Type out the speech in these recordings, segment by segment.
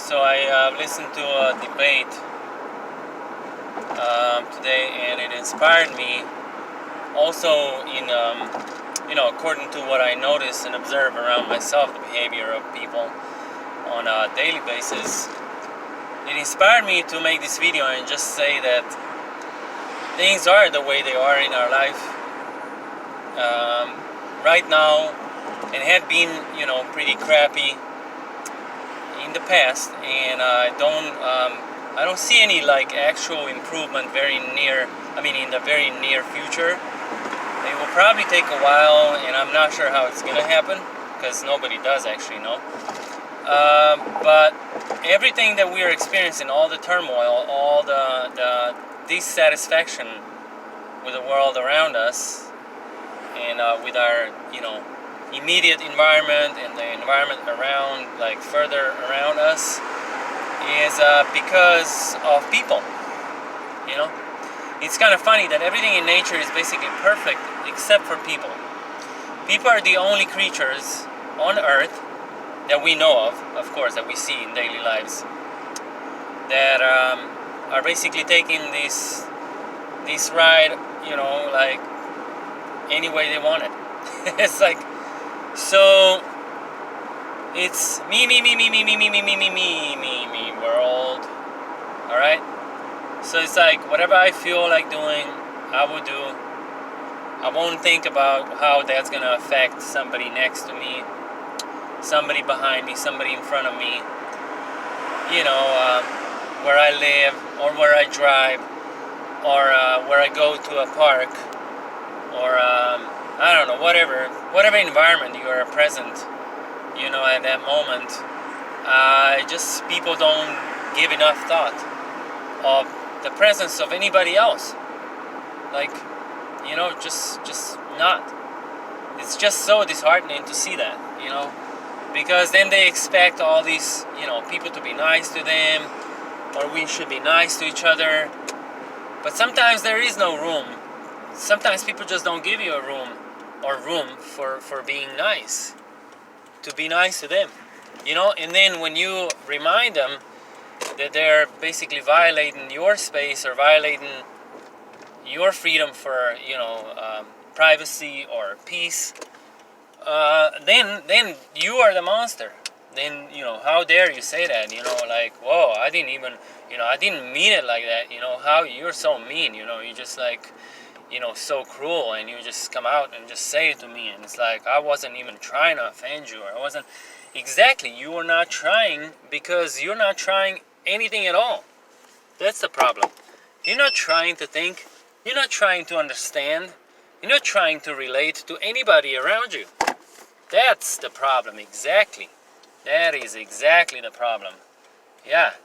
So I listened to a debate today, and it inspired me. Also, according to what I notice and observe around myself, the behavior of people on a daily basis, it inspired me to make this video and just say that things are the way they are in our life right now, and have been, pretty crappy in the past, and I don't see any actual improvement in the very near future. It will probably take a while, and I'm not sure how it's gonna happen because nobody does actually know. But everything that we are experiencing, all the turmoil, all the dissatisfaction with the world around us, and with our immediate environment and the environment around further around us, is because of people. It's kind of funny that everything in nature is basically perfect except for people. People are the only creatures on earth that we know of course, that we see in daily lives, that are basically taking this ride, any way they want it. It's so it's me world. All right. So it's whatever I feel like doing, I will do. I won't think about how that's gonna affect somebody next to me, somebody behind me, somebody in front of me. Where I live, or where I drive, or where I go to a park, or I don't know, whatever environment you are present, at that moment. Just people don't give enough thought of the presence of anybody else. Just not. It's just so disheartening to see that, because then they expect all these, people to be nice to them, or we should be nice to each other. But sometimes there is no room. Sometimes people just don't give you a room for being nice, to be nice to them, and then when you remind them that they're basically violating your space or violating your freedom for privacy or peace, then you are the monster. Then how dare you say that? Whoa, I didn't mean it like that. How you're so mean. You just so cruel, and you just come out and just say it to me, and it's I wasn't even trying to offend you, or I wasn't. Exactly, you were not trying, because you're not trying anything at all. That's the problem. You're not trying to think. You're not trying to understand. You're not trying to relate to anybody around you. That's the problem, exactly. That is exactly the problem. Yeah,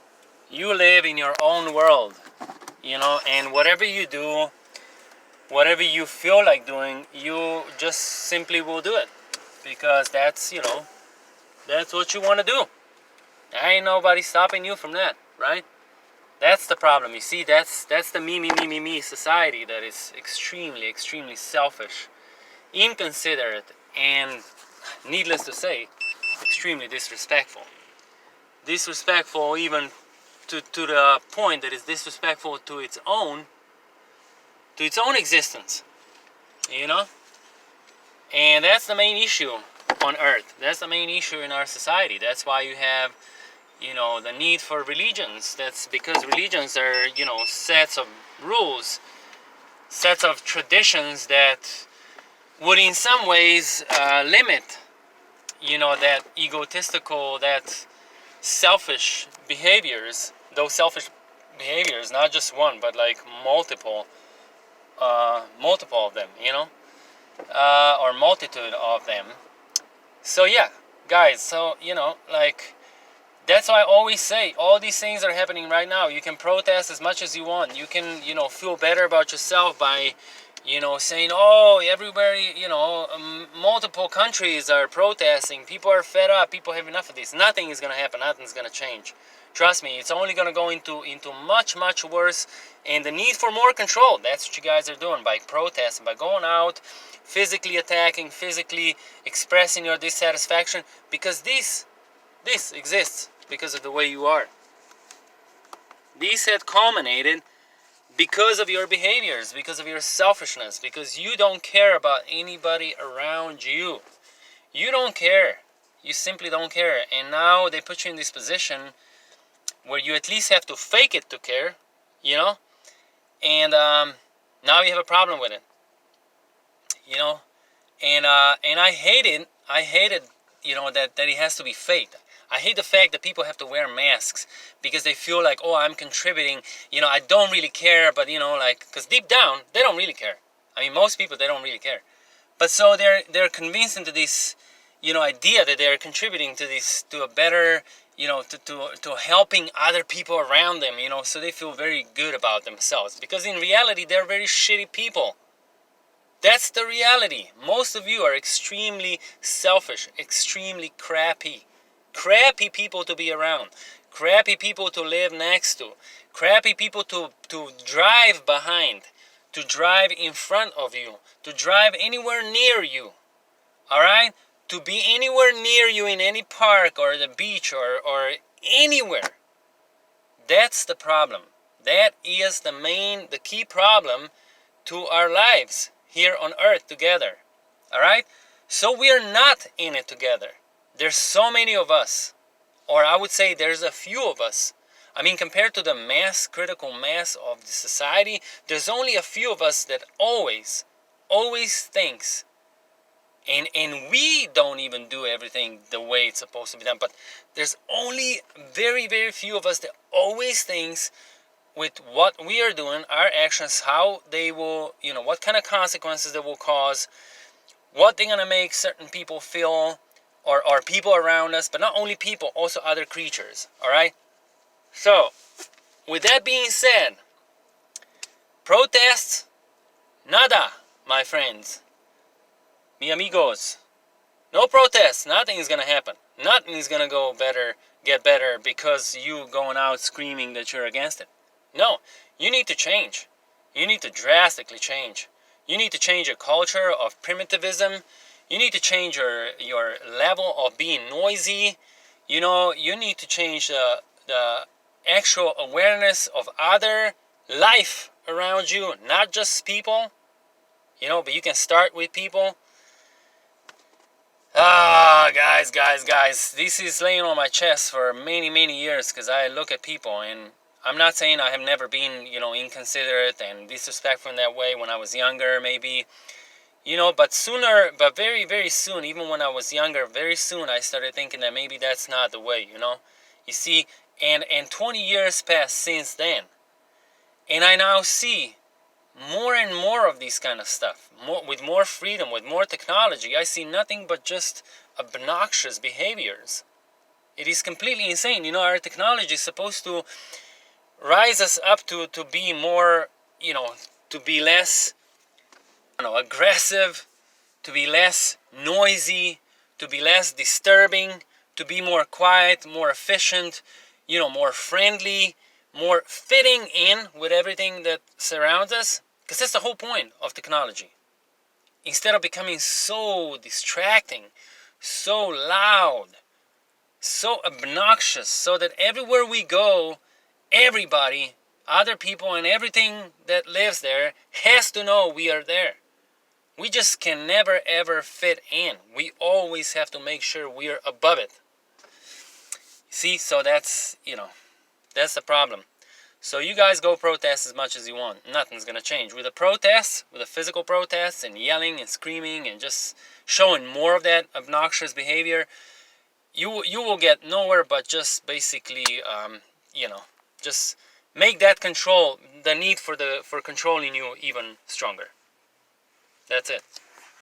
you live in your own world, and whatever you do, whatever you feel like doing, you just simply will do it, because that's what you want to do. Ain't nobody stopping you from that, right? That's the problem. You see, that's the me society that is extremely selfish, inconsiderate, and, needless to say, extremely disrespectful. Disrespectful even to the point that it's disrespectful to its own existence. And that's the main issue on earth. That's the main issue in our society. That's why you have the need for religions. That's because religions are sets of rules, sets of traditions that would in some ways limit that egotistical, that selfish behaviors. Those selfish behaviors, not just one, but multiple of them, or multitude of them. So yeah, guys, so that's why I always say all these things are happening right now. You can protest as much as you want. You can feel better about yourself by saying, oh, everywhere, multiple countries are protesting. People are fed up. People have enough of this. Nothing is going to happen. Nothing's going to change. Trust me, it's only going to go into much worse. And the need for more control, that's what you guys are doing by protesting, by going out, physically attacking, physically expressing your dissatisfaction, because this exists because of the way you are. These had culminated because of your behaviors, because of your selfishness, because you don't care about anybody around you. You don't care. You simply don't care. And now they put you in this position where you at least have to fake it to care, you know? And now you have a problem with it, you know? And I hated, you know, that it has to be faked. I hate the fact that people have to wear masks because they feel like, oh, I'm contributing. You know, I don't really care, but, you know, like, because deep down, they don't really care. I mean, most people, they don't really care. But so they're convinced into this, you know, idea that they're contributing to this, to a better, you know, to helping other people around them, you know, so they feel very good about themselves. Because in reality, they're very shitty people. That's the reality. Most of you are extremely selfish, extremely crappy people to be around, crappy people to live next to, crappy people to drive behind, to drive in front of you, to drive anywhere near you, all right? To be anywhere near you in any park or the beach or anywhere. That's the problem. That is the key problem to our lives here on earth together, all right? So we are not in it together. There's so many of us, or I would say there's a few of us. I mean, compared to the critical mass of the society, there's only a few of us that always thinks, and we don't even do everything the way it's supposed to be done, but there's only very, very few of us that always thinks with what we are doing, our actions, how they will, you know, what kind of consequences they will cause, what they're going to make certain people feel, or people around us, but not only people, also other creatures, all right? So, with that being said, protests, nada, my friends, mi amigos. No protests, nothing is going to happen. Nothing is going to get better because you going out screaming that you're against it. No, you need to change. You need to drastically change. You need to change your culture of primitivism. You need to change your level of being noisy. You know, you need to change the actual awareness of other life around you, not just people. You know, but you can start with people. Guys, this is laying on my chest for many, many years because I look at people, and I'm not saying I have never been, you know, inconsiderate and disrespectful in that way when I was younger, maybe. You know, but very, very soon, even when I was younger, very soon I started thinking that maybe that's not the way, you know. You see, and 20 years passed since then. And I now see more and more of these kind of stuff. With more freedom, with more technology, I see nothing but just obnoxious behaviors. It is completely insane. You know, our technology is supposed to rise us up to be more, you know, to be less, aggressive, to be less noisy, to be less disturbing, to be more quiet, more efficient, you know, more friendly, more fitting in with everything that surrounds us. Because that's the whole point of technology. Instead of becoming so distracting, so loud, so obnoxious, so that everywhere we go, everybody, other people and everything that lives there has to know we are there. We just can never ever fit in. We always have to make sure we are above it. See, so that's, you know, that's the problem. So you guys go protest as much as you want. Nothing's going to change. With the protests, with the physical protests and yelling and screaming and just showing more of that obnoxious behavior, you will get nowhere but just basically, you know, just make that control, the need for controlling you even stronger. That's it.